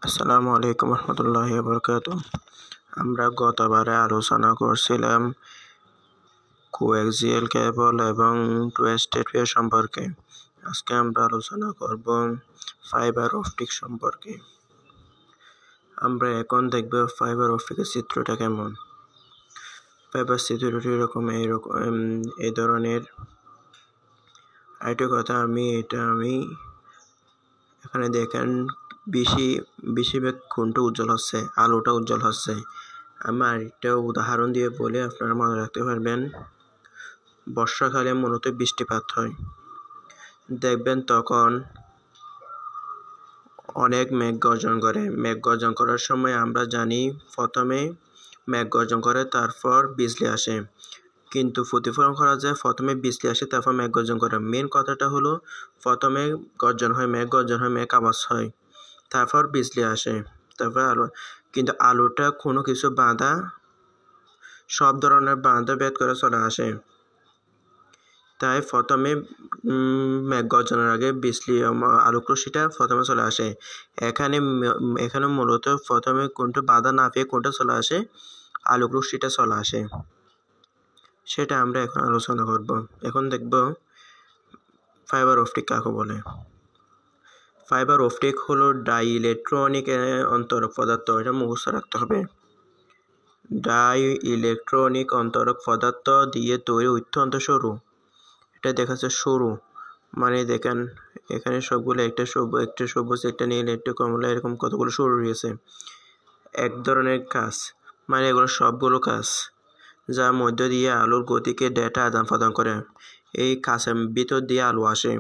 আসসালামু আলাইকুম রহমতুল্লাহি ওয়া বারাকাতুহু। আমরা গতবারে আলোচনা করছিলাম কোএক্সিয়াল কেবল এবং টুইস্টেড ওয়্যার সম্পর্কে। আজকে আমরা আলোচনা করব ফাইবার অপটিক সম্পর্কে। আমরা এখন দেখব ফাইবার অপটিকের চিত্রটা কেমন। ফাইবার চিত্রটি এরকম এই ধরনের। আরেকটা কথা, আমি এখানে দেখেন বেশিরভাগ কোণটা উজ্জ্বল হচ্ছে, আলোটা উজ্জ্বল হচ্ছে। আমি আরেকটা উদাহরণ দিয়ে বলে আপনারা মনে রাখতে পারবেন। বর্ষাকালে মূলত বৃষ্টিপাত হয়, দেখবেন তখন অনেক মেঘ গর্জন করে। মেঘ গর্জন করার সময় আমরা জানি প্রথমে মেঘ গর্জন করে, তারপর বিজলি আসে। কিন্তু প্রতিফলন করা যায়, প্রথমে বিজলি আসে তারপর মেঘ গর্জন করে। মেন কথাটা হলো প্রথমে গর্জন হয়, মেঘ আওয়াজ হয়, তারপর বিজলি আসে, তারপর আলো। কিন্তু আলোটা কোনো কিছু বাধা, সব ধরনের বাধা ভেদ করে চলে আসে। তাই প্রথমে মেঘ গর্জনের আগে বিজলি আলোক রশ্মিটা প্রথমে চলে আসে। এখানে মূলত প্রথমে কোনটা বাধা না পেয়ে কোনটা চলে আসে, আলোক রশ্মিটা চলে আসে। সেটা আমরা এখন আলোচনা করব। এখন দেখব ফাইবার অপটিক কাকে বলে। ফাইবার অপটিক হলো ডাইইলেকট্রনিক অন্তরক পদার্থ। এটা মুখস্থ রাখতে হবে। ডাইইলেকট্রনিক অন্তরক পদার্থ দিয়ে তৈরি অত্যন্ত সরু। এটা দেখাচ্ছে সরু, মানে দেখেন এখানে সবগুলো একটা সবুজ, একটা নীল, একটা কমলা, এরকম কতগুলো সরু রয়েছে। এক ধরনের কাজ, মানে এগুলো সবগুলো কাজ যার মধ্য দিয়ে আলোর গতিকে ডেটা আদান প্রদান করে। এই কাছের ভিতর দিয়ে আলো আসে,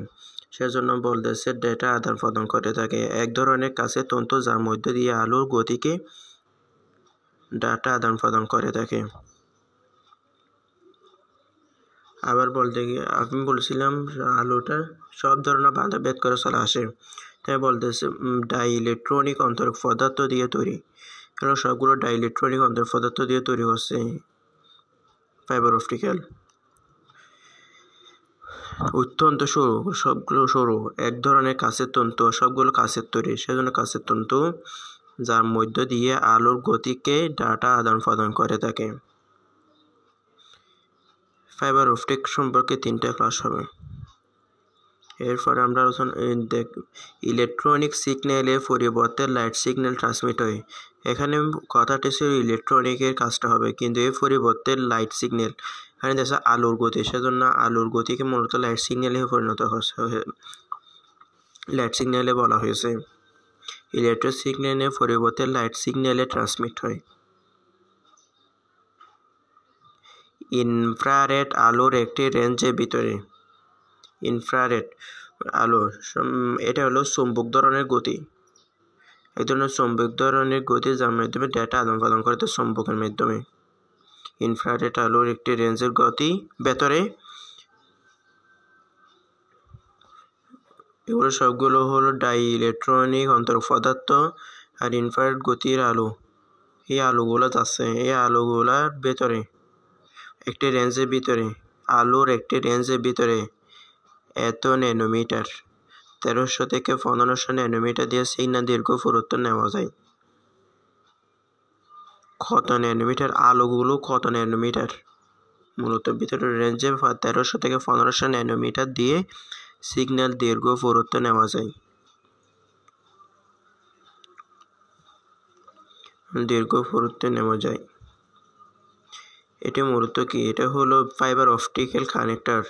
সেজন্য বলতেছে ডেটা আদান প্রদান করে থাকে। এক ধরনের কাছের তন্তু যার মধ্য দিয়ে আলোর গতিকে ডাটা আদান প্রদান করে থাকে। আবার বলতে গিয়ে আমি বলছিলাম আলোটা সব ধরনের বাধা ভেদ করে চলে আসে। তাই বলতেছে ডাইইলেকট্রনিক অন্তরক পদার্থ দিয়ে তৈরি। এগুলো সবগুলো ডাইইলেকট্রনিক অন্তরক পদার্থ দিয়ে তৈরি হচ্ছে ফাইবার অপটিক্যাল। অত্যন্ত সরু, সবগুলো সরু, এক ধরনের কাছের তন্তু, সবগুলো কাছের তৈরি, সেজন্য কাছের তন্তু যার মধ্য দিয়ে আলোর গতিকে ডাটা আদান প্রদান করে থাকে। ফাইবার অপটিক সম্পর্কে 3টা ক্লাস হবে। এরপরে আমরা ইলেকট্রনিক সিগন্যালের পরিবর্তে লাইট সিগন্যাল ট্রান্সমিট হয়। এখানে কথাটি ছিল ইলেকট্রনিকের কাজটা হবে, কিন্তু এর পরিবর্তে লাইট সিগন্যাল। এখানে দেখা আলোর গতি, সেজন্য আলোর গতিকে মূলত লাইট সিগন্যালে বলা হয়েছে। ইলেকট্রিক সিগন্যালের পরিবর্তে লাইট সিগন্যালে ট্রান্সমিট হয়। ইনফ্রারেড আলোর একটি রেঞ্জের ভিতরে। ইনফ্রারেড আলো এটা হলো চুম্বক ধরনের গতি, এক ধরনের চুম্বক ধরনের গতি যার মাধ্যমে ডেটা আদান প্রদান করে চুম্বকের মাধ্যমে। ইনফ্রারেড আলোর একটি রেঞ্জের গতি ভেতরে। এগুলো সবগুলো হলো ডাইইলেকট্রনিক অন্তরক পদার্থ। আর ইনফ্রারেড গতির আলো, এই আলোগুলো যাচ্ছে, এই আলোগুলার ভেতরে একটি রেঞ্জের ভিতরে, আলোর একটি রেঞ্জের ভিতরে এত ন্যানোমিটার, 1300 থেকে 1500 ন্যানোমিটার দিয়ে সিগন্যাল দীর্ঘ পুরুত্ব নেওয়া যায়। কত ন্যানোমিটার আলোগুলো, কত ন্যানোমিটার, মূলত ভিতরের রেঞ্জে 1300 থেকে 1500 ন্যানোমিটার দিয়ে সিগন্যাল দীর্ঘ পুরুত্ব নেওয়া যায়। এটি মূলত কি, এটা হলো ফাইবার অপটিক্যাল কানেক্টর।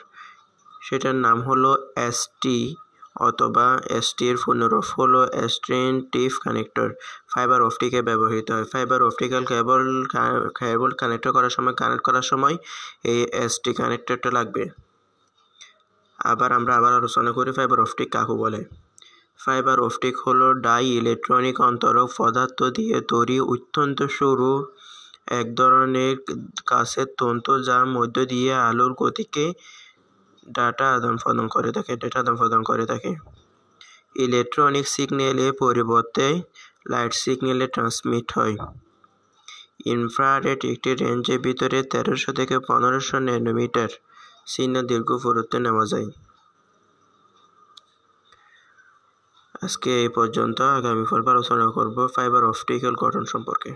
সেটার নাম হলো এসটি, অথবা এসটি এর পূর্ণরূপ হলো এক্সটেনসিভ কানেক্টর। ফাইবার অপটিকে ব্যবহৃত হয়। ফাইবার অপটিক্যাল কেবল কানেক্ট করার সময় এই এসটি কানেক্টরটা লাগবে। আমরা আলোচনা করি ফাইবার অপটিক কাকে বলে। ফাইবার অপটিক হলো ডাইইলেকট্রনিক অন্তরক পদার্থ দিয়ে তৈরি অত্যন্ত সরু এক ধরনের কাছের তন্তু যার মধ্য দিয়ে আলোর গতিকে ডাটা আদান প্রদান করে থাকে। ইলেকট্রনিক সিগন্যালের পরিবর্তে লাইট সিগন্যালে ট্রান্সমিট হয়। ইনফ্রারেড একটি রেঞ্জের ভিতরে 1300 থেকে 1500 ন্যানোমিটার সিগন্যাল দীর্ঘ পুরুত্ব নেওয়া যায়। আজকে এই পর্যন্ত। আগামী পর্বে আলোচনা করব ফাইবার অপটিক্যাল গঠন সম্পর্কে।